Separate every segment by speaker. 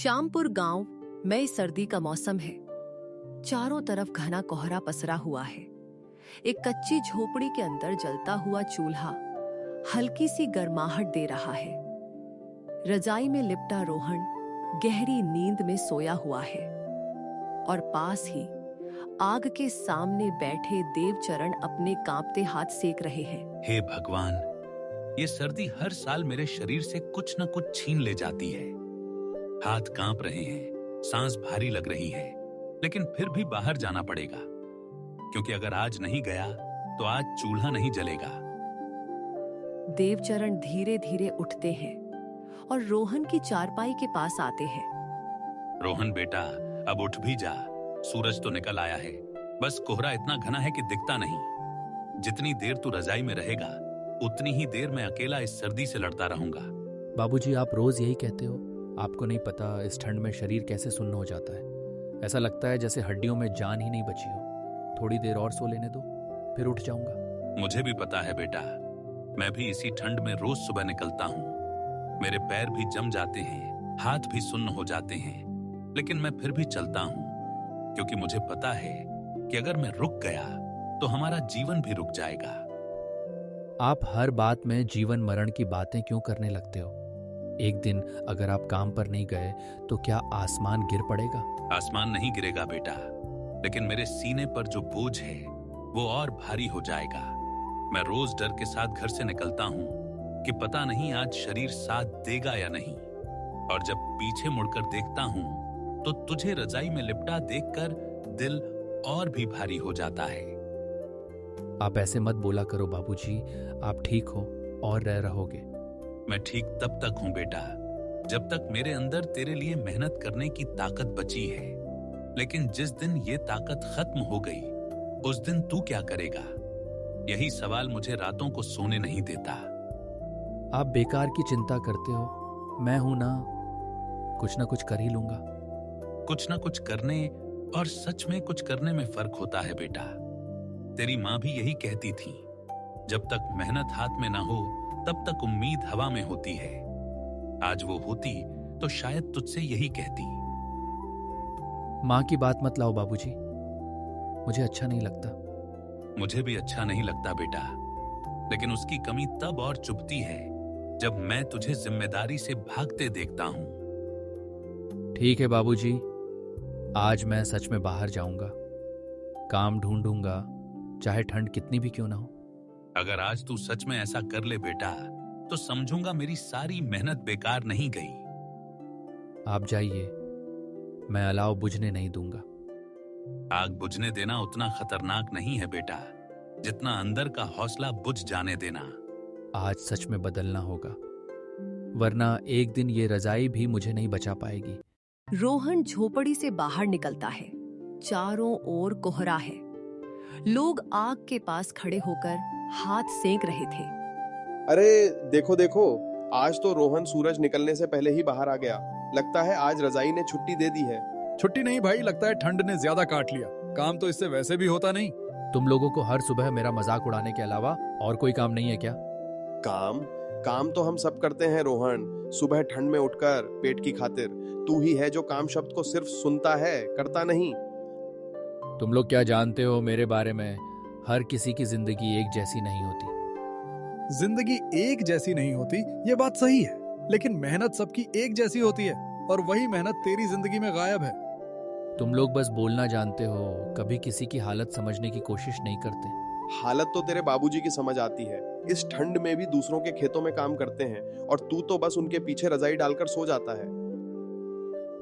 Speaker 1: श्यामपुर गांव मई सर्दी का मौसम है। चारों तरफ घना कोहरा पसरा हुआ है। एक कच्ची झोपड़ी के अंदर जलता हुआ चूल्हा हल्की सी गर्माहट दे रहा है। रजाई में लिपटा रोहन गहरी नींद में सोया हुआ है और पास ही आग के सामने बैठे देवचरण अपने कांपते हाथ सेक रहे हैं।
Speaker 2: हे भगवान, ये सर्दी हर साल मेरे शरीर से कुछ न कुछ छीन ले जाती है। हाथ कांप रहे हैं, सांस भारी लग रही है, लेकिन फिर भी बाहर जाना पड़ेगा, क्योंकि अगर आज नहीं गया तो आज चूल्हा नहीं जलेगा।
Speaker 1: देवचरण धीरे धीरे उठते हैं और रोहन की चारपाई के पास आते हैं।
Speaker 2: रोहन बेटा, अब उठ भी जा। सूरज तो निकल आया है, बस कोहरा इतना घना है कि दिखता नहीं। जितनी देर तू रजाई में रहेगा उतनी ही देर मैं अकेला इस सर्दी से लड़ता रहूंगा।
Speaker 3: बाबूजी, आप रोज यही कहते हो। आपको नहीं पता इस ठंड में शरीर कैसे सुन्न हो जाता है। ऐसा लगता है जैसे हड्डियों में जान ही नहीं बची हो। थोड़ी देर और सो लेने दो, फिर उठ जाऊंगा।
Speaker 2: मुझे भी पता है बेटा, मैं भी इसी ठंड में रोज सुबह निकलता हूँ। मेरे पैर भी जम जाते हैं, हाथ भी सुन्न हो जाते हैं, लेकिन मैं फिर भी चलता हूँ, क्योंकि मुझे पता है कि अगर मैं रुक गया तो हमारा जीवन भी रुक जाएगा।
Speaker 3: आप हर बात में जीवन मरण की बातें क्यों करने लगते हो? एक दिन अगर आप काम पर नहीं गए तो क्या आसमान गिर पड़ेगा?
Speaker 2: आसमान नहीं गिरेगा बेटा, लेकिन मेरे सीने पर जो बोझ है वो और भारी हो जाएगा। मैं रोज डर के साथ घर से निकलता हूँ कि पता नहीं आज शरीर साथ देगा या नहीं। और जब पीछे मुड़कर देखता हूँ तो तुझे रजाई में लिपटा देखकर दिल और भी भारी हो जाता है।
Speaker 3: आप ऐसे मत बोला करो बाबूजी। आप ठीक हो और रहोगे।
Speaker 2: मैं ठीक तब तक हूं बेटा, जब तक मेरे अंदर तेरे लिए मेहनत करने की ताकत बची है। लेकिन जिस दिन ये ताकत खत्म हो गई, उस दिन तू क्या करेगा? यही सवाल मुझे रातों को सोने नहीं देता।
Speaker 3: आप बेकार की चिंता करते हो। मैं हूं ना, कुछ ना कुछ कर ही लूंगा।
Speaker 2: कुछ ना कुछ करने और सच में कुछ करने में फर्क होता है बेटा। तेरी माँ भी यही कहती थी, जब तक मेहनत हाथ में ना हो तब तक उम्मीद हवा में होती है। आज वो होती तो शायद तुझसे यही कहती।
Speaker 3: माँ की बात मत लाओ बाबूजी, मुझे अच्छा नहीं लगता।
Speaker 2: मुझे भी अच्छा नहीं लगता बेटा, लेकिन उसकी कमी तब और चुभती है जब मैं तुझे जिम्मेदारी से भागते देखता हूं।
Speaker 3: ठीक है बाबूजी, आज मैं सच में बाहर जाऊंगा। काम ढूंढूंगा, चाहे ठंड कितनी भी क्यों ना हो।
Speaker 2: अगर आज तू सच में ऐसा कर ले बेटा, तो समझूंगा मेरी सारी मेहनत बेकार नहीं गई।
Speaker 3: आप जाइए, मैं अलाव बुझने नहीं दूंगा।
Speaker 2: आग बुझने देना उतना खतरनाक नहीं है बेटा, जितना अंदर का हौसला बुझ जाने देना।
Speaker 3: आज सच में बदलना होगा, वरना एक दिन ये रजाई भी मुझे नहीं बचा पाएगी।
Speaker 1: रोहन झोपड़ी से बाहर निकलता है। चारों ओर कोहरा है। लोग आग के पास खड़े होकर हाथ सेक रहे थे।
Speaker 4: अरे देखो देखो, आज तो रोहन सूरज निकलने से पहले ही बाहर आ गया। लगता है आज रजाई ने छुट्टी दे दी है।
Speaker 5: छुट्टी नहीं भाई, लगता है ठंड ने ज्यादा काट लिया। काम तो इससे वैसे भी होता नहीं।
Speaker 3: तुम लोगों को हर सुबह मेरा मजाक उड़ाने के अलावा और कोई काम नहीं है क्या?
Speaker 4: काम तो हम सब करते हैं रोहन। सुबह ठंड में उठकर पेट की खातिर। तू ही है जो काम शब्द को सिर्फ सुनता है, करता नहीं।
Speaker 3: तुम लोग क्या जानते हो मेरे बारे में? हर किसी की जिंदगी एक जैसी नहीं होती।
Speaker 5: जिंदगी एक जैसी नहीं होती, ये बात सही है, लेकिन मेहनत सबकी एक जैसी होती है, और वही मेहनत तेरी जिंदगी में गायब है।
Speaker 3: तुम लोग बस बोलना जानते हो, कभी किसी की हालत समझने की कोशिश नहीं करते।
Speaker 4: हालत तो तेरे बाबूजी की समझ आती है। इस ठंड में भी दूसरों के खेतों में काम करते हैं, और तू तो बस उनके पीछे रजाई डालकर सो जाता है।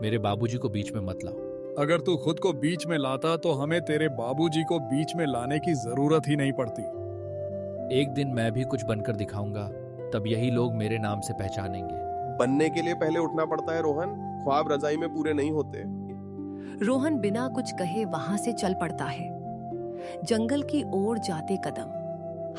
Speaker 3: मेरे बाबूजी को बीच में मत लाओ।
Speaker 5: अगर तू खुद को बीच में लाता तो हमें तेरे बाबूजी को बीच में लाने की जरूरत ही नहीं पड़ती।
Speaker 3: एक दिन मैं भी कुछ बनकर दिखाऊंगा, तब यही लोग मेरे नाम से पहचानेंगे।
Speaker 4: बनने के लिए पहले उठना पड़ता है रोहन। ख्वाब रजाई में पूरे नहीं होते।
Speaker 1: रोहन बिना कुछ कहे वहां से चल पड़ता है। जंगल की ओर जाते कदम,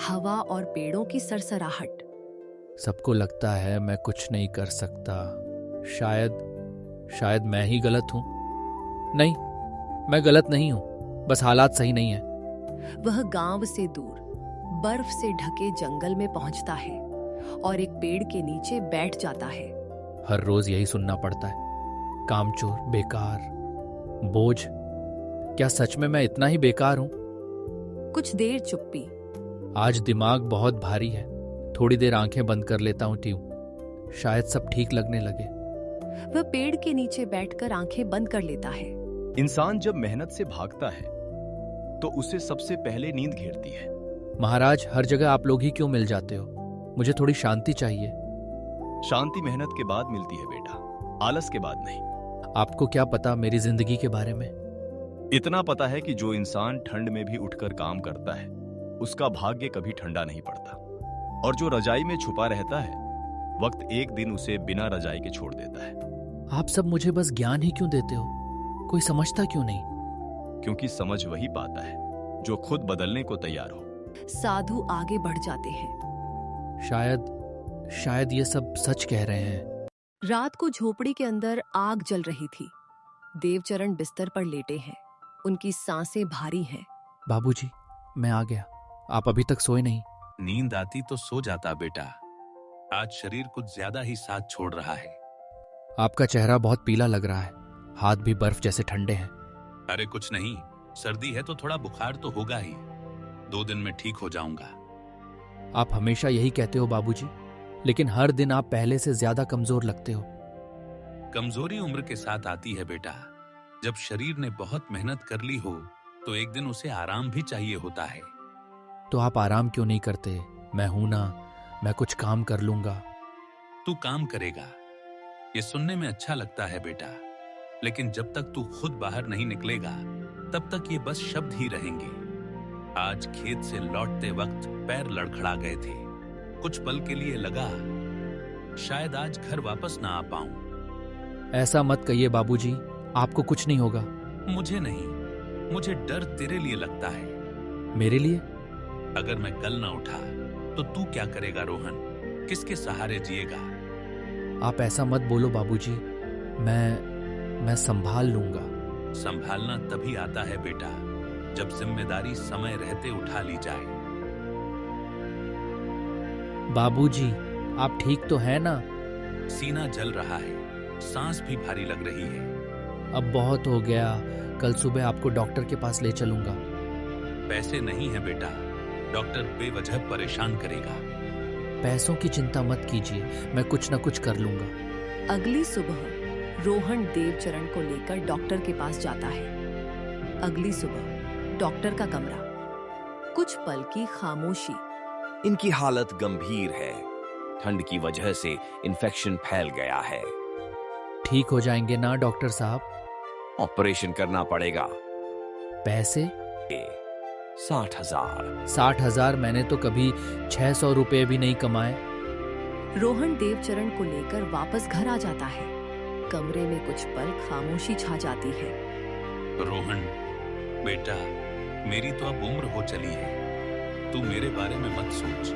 Speaker 1: हवा और पेड़ों की सरसराहट।
Speaker 3: सबको लगता है मैं कुछ नहीं कर सकता। शायद मैं ही गलत हूं। नहीं, मैं गलत नहीं हूं, बस हालात सही नहीं है।
Speaker 1: वह गांव से दूर बर्फ से ढके जंगल में पहुंचता है और एक पेड़ के नीचे बैठ जाता है।
Speaker 3: हर रोज यही सुनना पड़ता है। कामचोर, बेकार, बोझ। क्या सच में मैं इतना ही बेकार हूं?
Speaker 1: कुछ देर चुप्पी।
Speaker 3: आज दिमाग बहुत भारी है। थोड़ी देर आंखें बंद कर लेता हूं ट्यू। शायद सब ठीक लगने लगे।
Speaker 1: वह पेड़ के नीचे बैठकर आंखें बंद कर लेता है।
Speaker 6: इंसान जब मेहनत से भागता है तो उसे सबसे पहले नींद घेरती है।
Speaker 3: महाराज, हर जगह आप लोग ही क्यों मिल जाते हो? मुझे थोड़ी शांति चाहिए।
Speaker 6: शांति मेहनत के बाद मिलती है बेटा, आलस के बाद नहीं।
Speaker 3: आपको क्या पता मेरी जिंदगी के बारे में?
Speaker 6: इतना पता है कि जो इंसान ठंड में भी उठकर काम करता है उसका भाग्य कभी ठंडा नहीं पड़ता, और जो रजाई में छुपा रहता है वक्त एक दिन उसे बिना रजाई के छोड़ देता है।
Speaker 3: आप सब मुझे बस ज्ञान ही क्यों देते हो? कोई समझता क्यों नहीं?
Speaker 6: क्योंकि समझ वही पाता है जो खुद बदलने को तैयार हो।
Speaker 1: साधु आगे बढ़ जाते हैं।
Speaker 3: शायद ये सब सच कह रहे हैं।
Speaker 1: रात को झोपड़ी के अंदर आग जल रही थी। देवचरण बिस्तर पर लेटे हैं। उनकी सांसें भारी हैं।
Speaker 3: बाबूजी, मैं आ गया। आप अभी तक सोए नहीं?
Speaker 2: नींद आती तो सो जाता बेटा, आज शरीर कुछ ज्यादा ही साथ छोड़ रहा है।
Speaker 3: आपका चेहरा बहुत पीला लग रहा है, हाथ भी बर्फ जैसे ठंडे हैं।
Speaker 2: अरे कुछ नहीं, सर्दी है तो थोड़ा बुखार तो होगा ही। 2 दिन में ठीक हो जाऊंगा।
Speaker 3: आप हमेशा यही कहते हो बाबूजी, लेकिन हर दिन आप पहले से ज्यादा कमजोर लगते हो।
Speaker 2: कमजोरी उम्र के साथ आती है बेटा। जब शरीर ने बहुत मेहनत कर ली हो तो एक दिन उसे आराम भी चाहिए होता है।
Speaker 3: तो आप आराम क्यों नहीं करते? मैं हूं ना, मैं कुछ काम कर लूंगा।
Speaker 2: तू काम करेगा, ये सुनने में अच्छा लगता है बेटा, लेकिन जब तक तू खुद बाहर नहीं निकलेगा तब तक ये बस शब्द ही रहेंगे। आज खेत से लौटते वक्त पैर लड़खड़ा गए थे। कुछ पल के लिए लगा शायद आज घर वापस ना आ पाऊं।
Speaker 3: ऐसा मत कहिए बाबूजी, आपको कुछ नहीं होगा।
Speaker 2: मुझे नहीं, मुझे डर तेरे लिए लगता है।
Speaker 3: मेरे लिए?
Speaker 2: अगर मैं कल ना उठा तो तू क्या करेगा रोहन? किसके सहारे जिएगा?
Speaker 3: आप ऐसा मत बोलो बाबूजी, मैं संभाल लूंगा।
Speaker 2: संभालना तभी आता है बेटा जब जिम्मेदारी समय रहते उठा ली जाए।
Speaker 3: बाबूजी, आप ठीक तो हैं ना?
Speaker 2: सीना जल रहा है, सांस भी भारी लग रही है।
Speaker 3: अब बहुत हो गया, कल सुबह आपको डॉक्टर के पास ले चलूंगा।
Speaker 2: पैसे नहीं है बेटा, डॉक्टर बेवजह परेशान करेगा।
Speaker 3: पैसों की चिंता मत कीजिए, मैं कुछ न कुछ कर लूंगा।
Speaker 1: अगली सुबह रोहन देवचरण को लेकर डॉक्टर के पास जाता है। अगली सुबह डॉक्टर का कमरा। कुछ पल की खामोशी।
Speaker 7: इनकी हालत गंभीर है। ठंड की वजह से इन्फेक्शन फैल गया है।
Speaker 3: ठीक हो जाएंगे ना डॉक्टर साहब?
Speaker 7: ऑपरेशन करना पड़ेगा।
Speaker 3: पैसे?
Speaker 7: 60,000।
Speaker 3: 60,000? मैंने तो कभी 600 रुपए भी नहीं कमाए।
Speaker 1: रोहन देवचरण को लेकर वापस घर आ जाता है। कमरे में कुछ पल खामोशी छा जाती है।
Speaker 2: रोहन बेटा, मेरी तो अब उम्र हो चली है। तू मेरे बारे में मत सोच।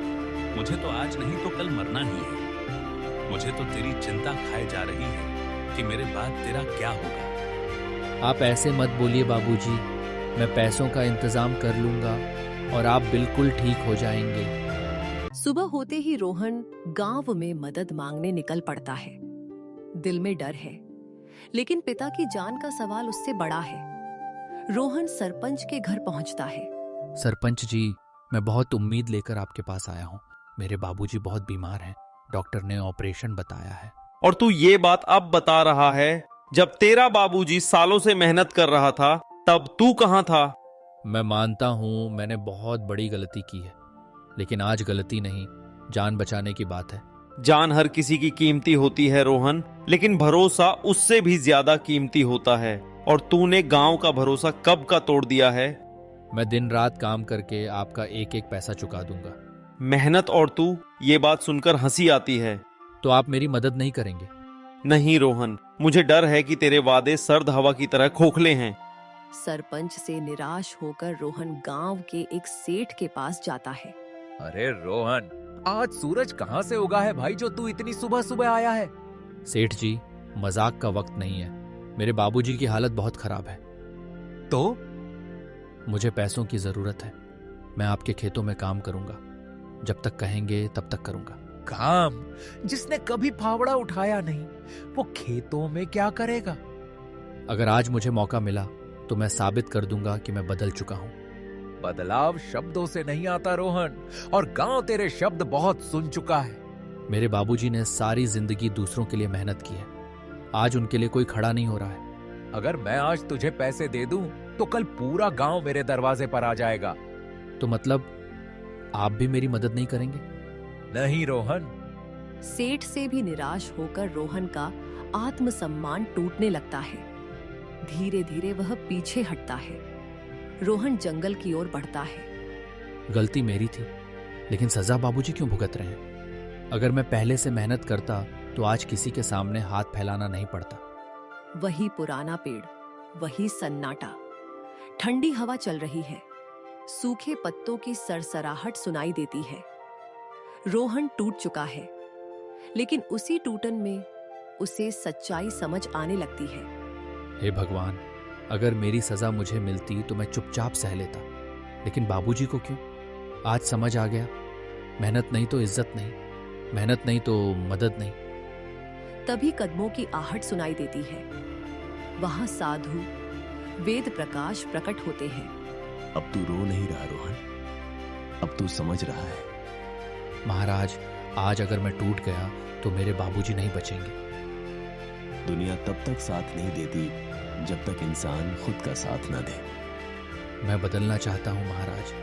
Speaker 2: मुझे तो आज नहीं तो कल मरना ही है। मुझे तो तेरी चिंता खाए जा रही है कि मेरे बाद तेरा क्या होगा।
Speaker 3: आप ऐसे मत बोलिए बाबूजी, मैं पैसों का इंतजाम कर लूंगा और आप बिल्कुल ठीक हो जाएंगे।
Speaker 1: सुबह होते ही रोहन गांव में मदद मांगने निकल पड़ता है। दिल में डर है, लेकिन पिता की जान का सवाल उससे बड़ा है। रोहन सरपंच के घर पहुंचता है।
Speaker 3: सरपंच जी, मैं बहुत उम्मीद लेकर आपके पास आया हूँ। मेरे बाबूजी बहुत बीमार हैं, डॉक्टर ने ऑपरेशन बताया है।
Speaker 8: और तू ये बात अब बता रहा है? जब तेरा बाबूजी सालों से मेहनत कर रहा था तब तू कहाँ था?
Speaker 3: मैं मानता हूँ मैंने बहुत बड़ी गलती की है, लेकिन आज गलती नहीं, जान बचाने की बात है।
Speaker 8: जान हर किसी की कीमती होती है रोहन, लेकिन भरोसा उससे भी ज्यादा कीमती होता है। और तूने गांव का भरोसा कब का तोड़ दिया है।
Speaker 3: मैं दिन रात काम करके आपका एक एक पैसा चुका दूंगा।
Speaker 8: मेहनत और तू, ये बात सुनकर हंसी आती है।
Speaker 3: तो आप मेरी मदद नहीं करेंगे?
Speaker 8: नहीं रोहन, मुझे डर है कि तेरे वादे सर्द हवा की तरह खोखले हैं।
Speaker 1: सरपंच से निराश होकर रोहन गांव के एक सेठ के पास जाता है।
Speaker 9: अरे रोहन, आज सूरज कहाँ से उगा है भाई जो तू इतनी सुबह सुबह आया है?
Speaker 3: सेठ जी, मजाक का वक्त नहीं है। मेरे बाबूजी की हालत बहुत खराब है।
Speaker 9: तो
Speaker 3: मुझे पैसों की जरूरत है। मैं आपके खेतों में काम करूंगा, जब तक कहेंगे तब तक करूंगा।
Speaker 9: काम? जिसने कभी फावड़ा उठाया नहीं वो खेतों में क्या करेगा?
Speaker 3: अगर आज मुझे मौका मिला तो मैं साबित कर दूंगा कि मैं बदल चुका हूं।
Speaker 9: बदलाव शब्दों से नहीं आता रोहन, और गांव तेरे शब्द बहुत सुन चुका है।
Speaker 3: मेरे बाबूजी ने सारी जिंदगी दूसरों के लिए मेहनत की है, आज उनके लिए कोई खड़ा नहीं हो रहा है।
Speaker 9: अगर मैं आज तुझे पैसे दे दूं तो कल पूरा गांव मेरे दरवाजे पर आ जाएगा।
Speaker 3: तो मतलब आप भी मेरी मदद नहीं करेंगे?
Speaker 9: नहीं रोहन।
Speaker 1: सेठ से भी निराश होकर रोहन का आत्मसम्मान टूटने लगता है। धीरे धीरे वह पीछे हटता है। रोहन जंगल की ओर बढ़ता है।
Speaker 3: गलती मेरी थी, लेकिन सजा बाबूजी क्यों भुगत रहे हैं? अगर मैं पहले से मेहनत करता तो आज किसी के सामने हाथ फैलाना नहीं पड़ता।
Speaker 1: वही पुराना पेड़, वही सन्नाटा, ठंडी हवा चल रही है, सूखे पत्तों की सरसराहट सुनाई देती है। रोहन टूट चुका है, लेकिन उसी टूटन में उसे सच्चाई समझ आने लगती है।
Speaker 3: हे भगवान, अगर मेरी सजा मुझे मिलती तो मैं चुपचाप सह लेता, लेकिन बाबूजी को क्यों? आज समझ आ गया, मेहनत नहीं तो इज्जत नहीं, मेहनत नहीं तो मदद नहीं।
Speaker 1: तभी कदमों की आहट सुनाई देती है। वहां साधु वेद प्रकाश प्रकट होते हैं।
Speaker 7: अब तू रो नहीं रहा रोहन, अब तू समझ रहा है।
Speaker 3: महाराज, आज अगर मैं टूट गया तो मेरे बाबूजी नहीं बचेंगे।
Speaker 7: दुनिया तब तक साथ नहीं देती जब तक इंसान खुद का साथ न दे।
Speaker 3: मैं बदलना चाहता हूँ महाराज,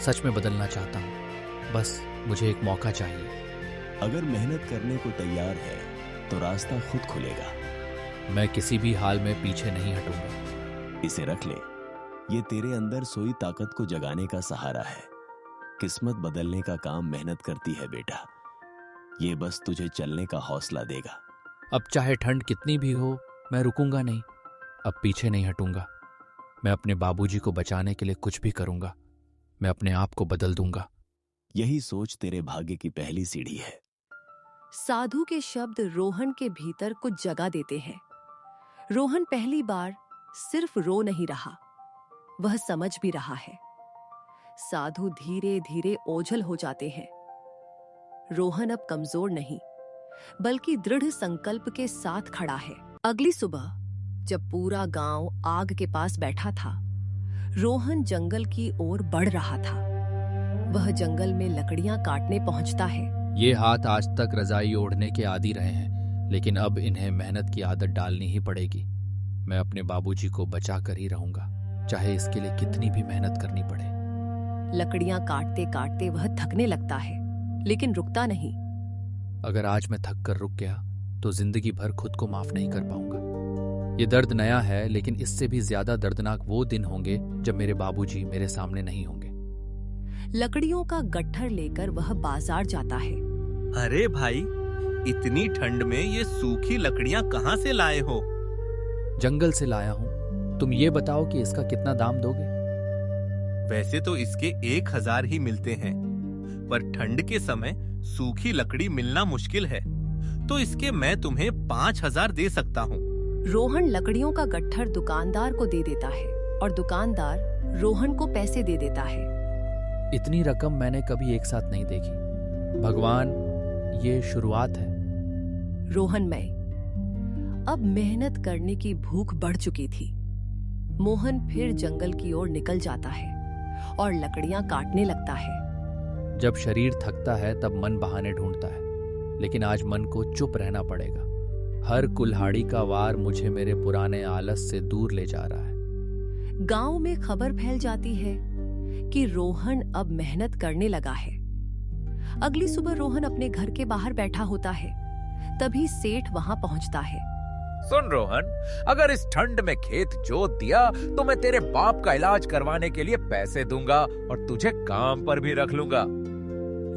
Speaker 3: सच में बदलना चाहता हूँ, बस मुझे एक मौका चाहिए।
Speaker 7: अगर मेहनत करने को तैयार है तो रास्ता खुद खुलेगा।
Speaker 3: मैं किसी भी हाल में पीछे नहीं हटूंगा।
Speaker 7: इसे रख ले, ये तेरे अंदर सोई ताकत को जगाने का सहारा है। किस्मत बदलने का काम मेहनत करती है बेटा, ये बस तुझे चलने का हौसला देगा।
Speaker 3: अब चाहे ठंड कितनी भी हो, मैं रुकूंगा नहीं, अब पीछे नहीं हटूंगा। मैं अपने बाबूजी को बचाने के लिए कुछ भी करूंगा, मैं अपने आप को बदल दूंगा।
Speaker 7: यही सोच तेरे भाग्य की पहली सीढ़ी है।
Speaker 1: साधु के शब्द रोहन के भीतर कुछ जगा देते हैं। रोहन पहली बार सिर्फ रो नहीं रहा, वह समझ भी रहा है। साधु धीरे धीरे ओझल हो जाते हैं। रोहन अब कमजोर नहीं, बल्कि दृढ़ संकल्प के साथ खड़ा है। अगली सुबह जब पूरा गांव आग के पास बैठा था, रोहन जंगल की ओर बढ़ रहा था। वह जंगल में लकड़ियां काटने पहुंचता है।
Speaker 3: ये हाथ आज तक रजाई ओढ़ने के आदी रहे हैं, लेकिन अब इन्हें मेहनत की आदत डालनी ही पड़ेगी। मैं अपने बाबूजी को बचा कर ही रहूंगा, चाहे इसके लिए कितनी भी मेहनत करनी पड़े।
Speaker 1: लकड़ियां काटते काटते वह थकने लगता है, लेकिन रुकता नहीं।
Speaker 3: अगर आज मैं थक कर रुक गया तो जिंदगी भर खुद को माफ नहीं कर पाऊंगा। ये दर्द नया है, लेकिन इससे भी ज्यादा दर्दनाक वो दिन होंगे जब मेरे बाबूजी मेरे सामने नहीं होंगे।
Speaker 1: लकड़ियों का गट्ठर लेकर वह बाजार जाता है।
Speaker 10: अरे भाई, इतनी ठंड में ये सूखी लकड़ियां कहाँ से लाए हो?
Speaker 3: जंगल से लाया हूं। तुम ये बताओ कि इसका कितना दाम दोगे?
Speaker 10: वैसे तो इसके 1000 ही मिलते हैं, पर ठंड के समय सूखी लकड़ी मिलना मुश्किल है, तो इसके मैं तुम्हें 5000 दे सकता हूँ।
Speaker 1: रोहन लकड़ियों का गट्ठर दुकानदार को दे देता है और दुकानदार रोहन को पैसे दे देता है।
Speaker 3: इतनी रकम मैंने कभी एक साथ नहीं देखी। भगवान, ये शुरुआत है।
Speaker 1: रोहन में अब मेहनत करने की भूख बढ़ चुकी थी। मोहन फिर जंगल की ओर निकल जाता है और लकड़ियां काटने लगता है।
Speaker 3: जब शरीर थकता है तब मन बहाने ढूंढता है, लेकिन आज मन को चुप रहना पड़ेगा। हर कुल्हाड़ी का वार मुझे मेरे पुराने आलस से दूर ले जा रहा है।
Speaker 1: गांव में खबर फैल जाती है कि रोहन अब मेहनत करने लगा है। अगली सुबह रोहन अपने घर के बाहर बैठा होता है, तभी सेठ वहां पहुंचता है।
Speaker 9: सुन रोहन, अगर इस ठंड में खेत जोत दिया तो मैं तेरे बाप का इलाज करवाने के लिए पैसे दूंगा और तुझे काम पर भी रख लूंगा,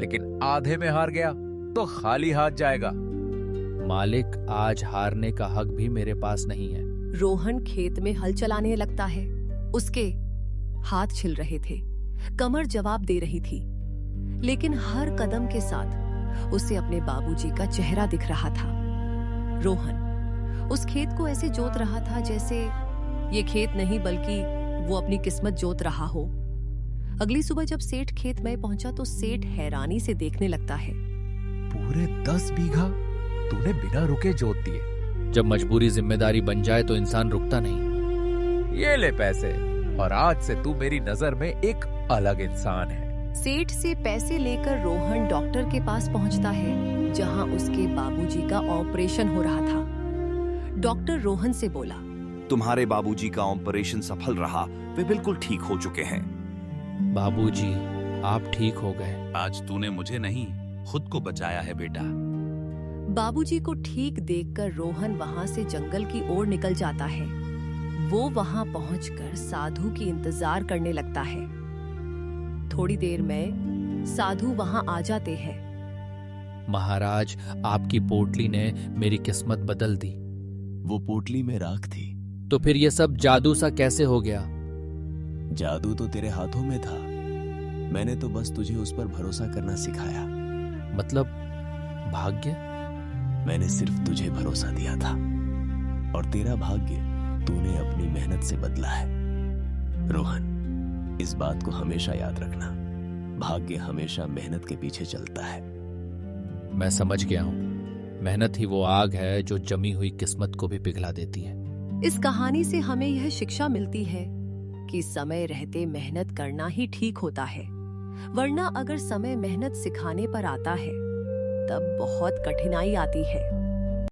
Speaker 9: लेकिन आधे में हार गया तो खाली हाथ जाएगा।
Speaker 3: मालिक, आज हारने का हक भी मेरे पास नहीं है।
Speaker 1: रोहन खेत में हल चलाने लगता है। उसके हाथ छिल रहे थे, कमर जवाब दे रही थी, लेकिन हर कदम के साथ उसे अपने बाबूजी का चेहरा दिख रहा था। रोहन उस खेत को ऐसे जोत रहा था जैसे ये खेत नहीं बल्कि वो अपनी किस्मत जोत रहा हो। अगली सुबह जब सेठ खेत में पहुंचा तो सेठ हैरानी से देखने लगता है।
Speaker 9: पूरे 10 बीघा तूने बिना रुके जोत दिए,
Speaker 3: जब मजबूरी जिम्मेदारी बन जाए तो इंसान रुकता नहीं।
Speaker 9: ये ले पैसे, और आज से तू मेरी नजर में एक अलग इंसान है।
Speaker 1: सेठ से पैसे लेकर रोहन डॉक्टर के पास पहुंचता है, जहां उसके बाबूजी का ऑपरेशन हो रहा था। डॉक्टर रोहन से बोला,
Speaker 11: तुम्हारे बाबूजी का ऑपरेशन सफल रहा, वे बिल्कुल ठीक हो चुके हैं।
Speaker 3: बाबूजी, आप ठीक हो गए।
Speaker 2: आज तूने मुझे नहीं, खुद को बचाया है बेटा।
Speaker 1: बाबूजी को ठीक देखकर रोहन वहां से जंगल की ओर निकल जाता है। वो वहां पहुंचकर साधु की इंतजार करने लगता है। थोड़ी देर में साधु वहां आ जाते हैं।
Speaker 3: महाराज, आपकी पोटली ने मेरी किस्मत बदल दी।
Speaker 7: वो पोटली में राख थी।
Speaker 3: तो फिर ये सब जादू सा कैसे हो गया?
Speaker 7: जादू तो तेरे हाथों में था, मैंने तो बस तुझे उस पर भरोसा करना सिखाया।
Speaker 3: मतलब भाग्य?
Speaker 7: मैंने सिर्फ तुझे भरोसा दिया था, और तेरा भाग्य तूने अपनी मेहनत से बदला है। रोहन, इस बात को हमेशा याद रखना, भाग्य हमेशा मेहनत के पीछे चलता है।
Speaker 3: मैं समझ गया हूं, मेहनत ही वो आग है जो जमी हुई किस्मत को भी पिघला देती है।
Speaker 1: इस कहानी से हमें यह शिक्षा मिलती है कि समय रहते मेहनत करना ही ठीक होता है, वरना अगर समय मेहनत सिखाने पर आता है तब बहुत कठिनाई आती है।